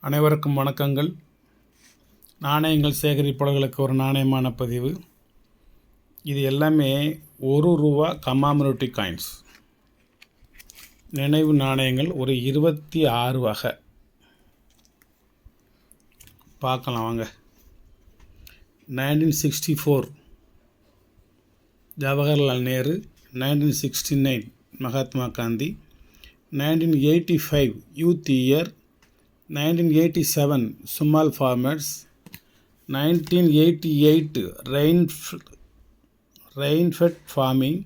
அனைவருக்கும் வணக்கங்கள். நாணயங்கள் சேகரிப்பாளர்களுக்கு ஒரு நாணயமான பதிவு. இது எல்லாமே ₹1 கமாமரேட்டிவ் காயின்ஸ் நினைவு நாணயங்கள். ஒரு 26 வகை பார்க்கலாம் வாங்க. 1964 Jawaharlal Nehru, 1969 Mahatma Gandhi, 1985 youth year, 1987 Small Farmers, 1988 Rainfed Farming,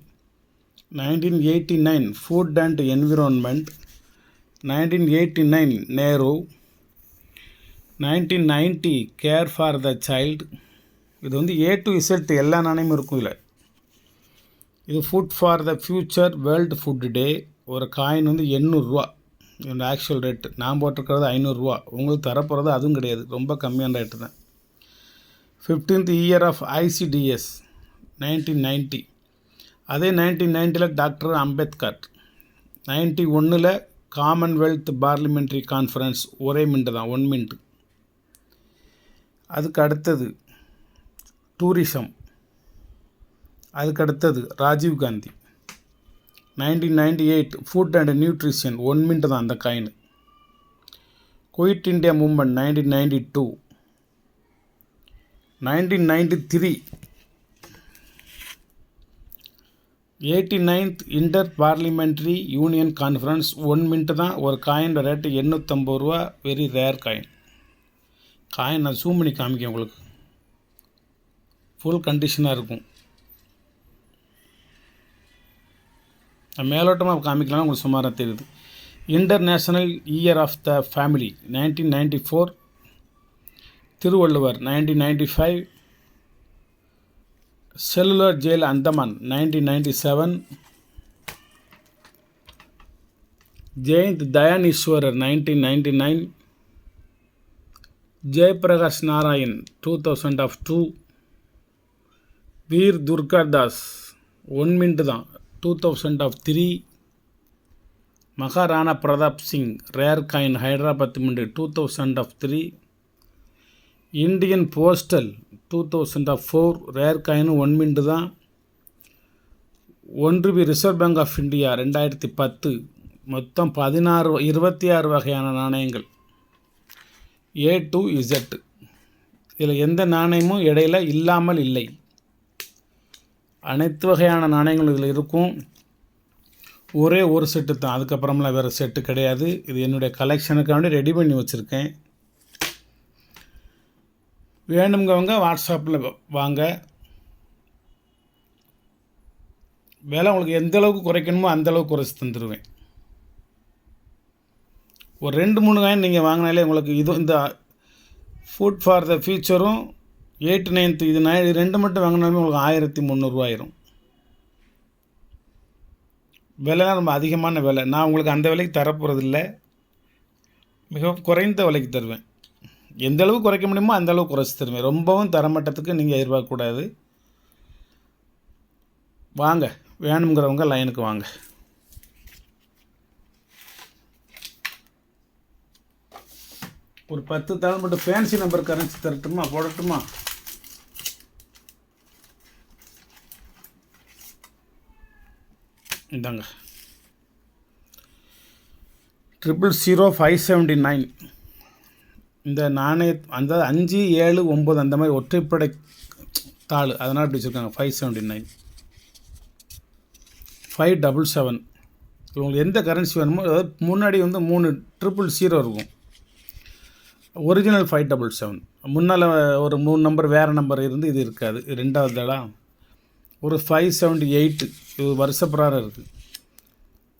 1989 Food and Environment, 1989 Nehru, 1990 Care for the Child. இது வந்து A to Z எல்லா நாணயமும் இருக்கும் இதில். இது food for the future world food day. ஒரு காயின் வந்து ₹800. என்னோடய ஆக்சுவல் ரேட்டு நான் போட்டிருக்கிறது ₹500. உங்களுக்கு தரப்போகிறது அதுவும் கிடையாது, ரொம்ப கம்மியான ரேட்டு தான். 15th year of ICDS 1990. அதே 1990 doctor Ambedkar. 91 Commonwealth parliamentary conference. ஒரே மின்ட்டு தான், 1 மின்ட்டு. அதுக்கு அடுத்தது டூரிசம். அதுக்கு அடுத்தது Rajiv Gandhi. 1998 food and nutrition. 1 mint தான் அந்த coin. Quit India moment 1992. 1993 89th inter parliamentary union conference. 1 mint தான். ஒரு coin rate ₹850. Very rare coin. Coin நான் ஜூம் பண்ணி காமிக்கேன் உங்களுக்கு. ஃபுல் கண்டிஷனாக இருக்கும். மேலோட்டமாக காமிக்கலாம், உங்களுக்கு சுமாராக தெரியுது. International year of the family 1994. Thiruvalluvar 1995. Cellular jail Andaman 1997. Jayant Dnyaneshwar 1999. Jayaprakash Narayan 2002. Veer Durgadas 1 mint தான், 2003. Maharana Pratap Singh rare coin Hyderabad mint 2003. Indian postal 2004 rare coin 1 mint தான். 1 ரிசர்வ் பேங்க் ஆஃப் இந்தியா 2010. மொத்தம் 26 வகையான நாணயங்கள் A to Z. இதில் எந்த நாணயமும் இடையில இல்லாமல் இல்லை. அனைத்து வகையான நாணயங்களும் இதில் இருக்கும். ஒரே ஒரு செட்டு தான், அதுக்கப்புறமெல்லாம் வேறு செட்டு கிடையாது. இது என்னுடைய கலெக்ஷனுக்காண்டி ரெடி பண்ணி வச்சுருக்கேன். வேணுங்கவங்க வாட்ஸ்அப்பில் வாங்க. விலை உங்களுக்கு எந்த அளவுக்கு குறைக்கணுமோ அந்தளவுக்கு குறைச்சி தந்துடுவேன். ஒரு 2-3 காயின் நீங்கள் வாங்கினாலே உங்களுக்கு இந்த food for the ஃபியூச்சரும் 8th 9th இது 2 மட்டும் வாங்கினாலுமே உங்களுக்கு ₹1300 ஆயிரும். விலைலாம் ரொம்ப அதிகமான விலை. நான் உங்களுக்கு அந்த விலைக்கு தரப்போகிறதில்ல, மிகவும் குறைந்த விலைக்கு தருவேன். எந்த அளவுக்கு குறைக்க முடியுமோ அந்த அளவுக்கு குறைச்சி தருவேன். ரொம்பவும் தரமட்டத்துக்கு நீங்கள் எதிர்பார்க்கக்கூடாது. வாங்க, வேணுங்கிறவங்க லைனுக்கு வாங்க. ஒரு 10 தாள் மட்டும் ஃபேன்சி நம்பர் கரன்சி தரட்டுமா, போடட்டுமா? இந்தாங்க 000579. இந்த நாணய அந்த 5, 7, 9 அந்த மாதிரி ஒற்றைப்படை தாள், அதனால் இப்படி வச்சுருக்காங்க. 579. 577. உங்களுக்கு எந்த கரன்சி வேணுமோ, அதாவது முன்னாடி வந்து 3 000 இருக்கும். ஒரிஜினல் 577. முன்னால் ஒரு 3 நம்பர் வேறு நம்பர் இருந்து இது இருக்காது. இது 2வது தடவை. ஒரு 578. இது வருஷ பிரகாரம் இருக்குது.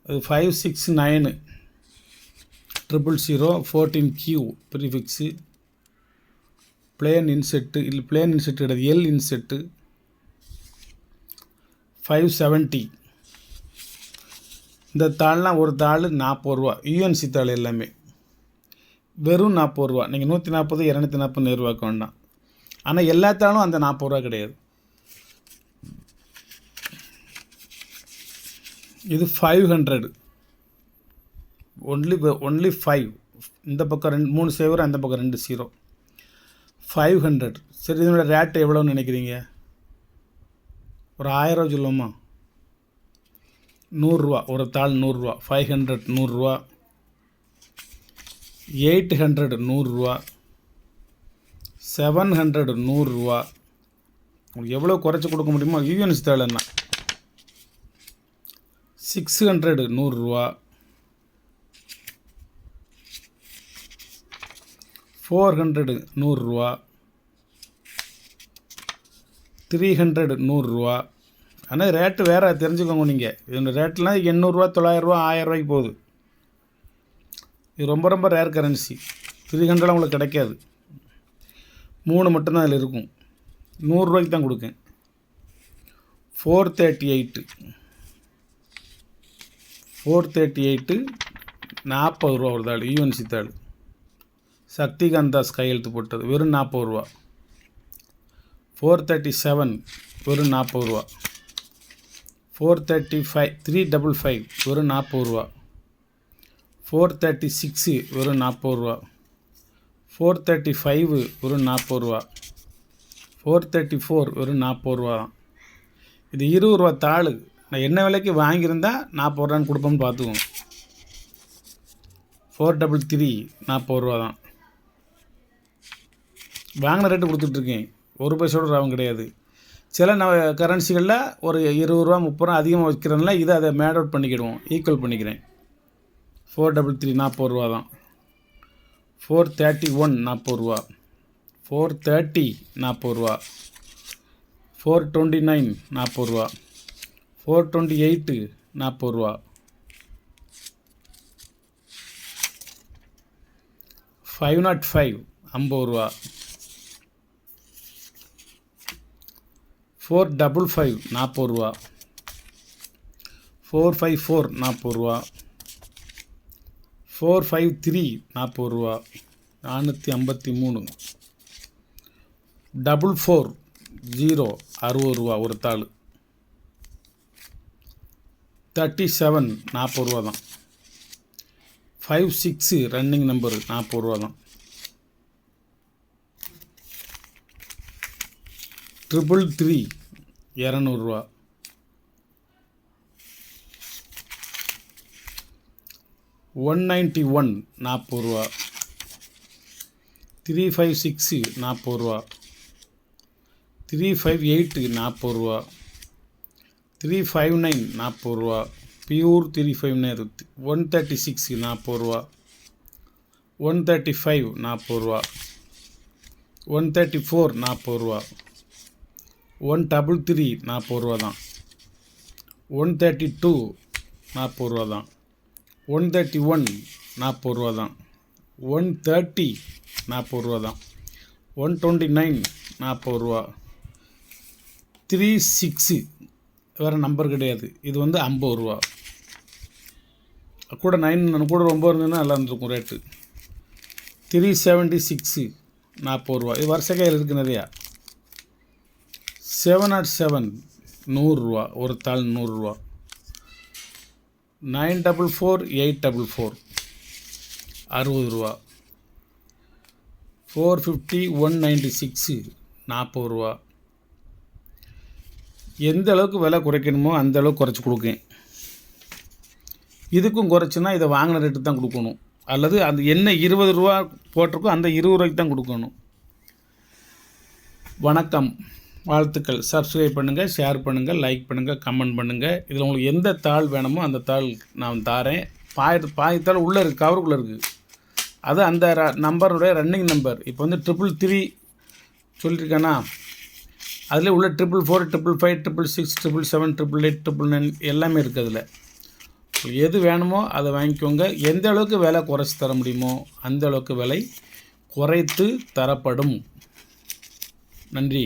இது 569 000 14Q ப்ரீஃபிக்ஸு. பிளேன் இன்செட்டு இல்லை, பிளேன் இன்செட்டு கிடையாது, எல் இன்செட்டு. 570. இந்த தாள்லாம் ஒரு தாள் ₹40. UNC தாள் எல்லாமே வெறும் ₹40. நீங்கள் 140, 240 நேருவாக்க வேண்டாம். ஆனால் எல்லாத்தாலும் அந்த ₹40 கிடையாது. இது 500. only 5 இந்த பக்கம் 3 0 அந்த பக்கம் 2 0. 500. சரி, இதனோட ரேட்டு எவ்வளோன்னு நினைக்கிறீங்க? ஒரு 1000 சொல்லுவோமா? 100 ரூபா. ஒரு தாள் 100 ரூபா. 500 100 ரூபா. 800 100 ரூபா. 700 100 ரூபா. உங்களுக்கு எவ்வளோ குறைச்சி கொடுக்க முடியுமோ யூஎன்சி தாள் என்ன? 600 100 ரூபா. 400 100 ரூபா. 300 100 ரூபா. ஆனால் ரேட்டு வேறு தெரிஞ்சுக்கோங்க. நீங்கள் இதோட ரேட்லாம் 800 ரூபா 900 ரூபா 1000 ரூபாய்க்கு போகுது. இது ரொம்ப ரொம்ப ரேர் கரன்சி. 300 உங்களுக்கு கிடைக்காது. 3 மட்டும்தான் அதில் இருக்கும். 100 ரூபாய்க்கு தான் கொடுக்கேன். 438 40 ரூபா ஒரு தாள். யூஎன்சி தாள் சக்திகாந்தாஸ் கையெழுத்து போட்டது. வெறும் 40 ரூபா. 437 வெறும் 40 ரூபா. 435 355 வெறும் 40 ரூபா. 436 வெறும் 40 ரூபா. 435 வெறும் 40 ரூபா. 434 வெறும் 40 ரூபா தான். இது 20 ரூபா தாள். நான் என்ன விலைக்கு வாங்கியிருந்தா 40 ரூபான்னு கொடுப்போம்னு பார்த்துக்கோங்க. 433 40 ரூபா தான். வாங்கின ரேட்டு கொடுத்துட்ருக்கேன். ஒரு பைசோட லாபம் கிடையாது. சில கரன்சிகளில் ஒரு 20 ரூபா 30 ரூபா அதிகமாக வைக்கிறதுனால இதை அதை மேட் அவுட் பண்ணிக்கிடுவோம், ஈக்குவல் பண்ணிக்கிறேன். 433 40 ரூபா தான். 431 40 ரூபா. 430 40 ரூபா. 429 40 ரூபா. 428 40 ரூபா. 505 50 ரூபா. 455 40 ரூபா. 454 40 ரூபா. 453 40 ரூபா. 453. 440 60 ரூபா ஒரு தாள். 37 40 ரூபா தான். 56 ரன்னிங் நம்பரு 40 ரூபா தான். 333 200 ரூபா. 191 40 ரூபா. 356 40 ரூபா. 358 40 ரூபா. 359 40 ரூபா. பியூர் 359. 136 40 ரூபா. 135 40 ரூபா. 134 40 ரூபா. 133 40 ரூபா தான். 132 40 ரூபா தான். 131 40 ரூபா தான். 130 40 ரூபா தான். 129 40 ரூபா. 36 வேறு நம்பர் கிடையாது. இது வந்து 50 ரூபா. கூட 9 கூட ரொம்ப இருந்ததுன்னா நல்லா இருந்திருக்கும் ரேட்டு. 376 40 ரூபா. இது வருஷ கையில் இருக்குது நிறையா. 707 100 ரூபா ஒரு தாள் 100 ரூபா. 944 844 60 ரூபா. 450 196 40 ரூபா. எந்த அளவுக்கு விலை குறைக்கணுமோ அந்த அளவுக்கு குறைச்சி கொடுக்கேன். இதுக்கும் குறைச்சுன்னா இதை வாங்கின ரேட்டு தான் கொடுக்கணும். அல்லது அந்த என்ன 20 ரூபா போட்டிருக்கோ அந்த 20 ரூபாய்க்கு தான் கொடுக்கணும். வணக்கம், வாழ்த்துக்கள். சப்ஸ்கிரைப் பண்ணுங்கள், ஷேர் பண்ணுங்கள், லைக் பண்ணுங்கள், கமெண்ட் பண்ணுங்கள். இதில் உங்களுக்கு எந்த தாள் வேணுமோ அந்த தாள் நான் தாரேன். பாயத்தாள் உள்ளே இருக்குது, கவருக்குள்ளே இருக்குது. அது அந்த நம்பருடைய ரன்னிங் நம்பர். இப்போ வந்து 333 சொல்லியிருக்கேன்னா அதில் உள்ள 444 555 666 777 899 எல்லாமே இருக்குது. அதில் எது வேணுமோ அதை வாங்கிக்கோங்க. எந்த அளவுக்கு விலை குறைச்சி தர முடியுமோ அந்த அளவுக்கு விலை குறைத்து தரப்படும். நன்றி.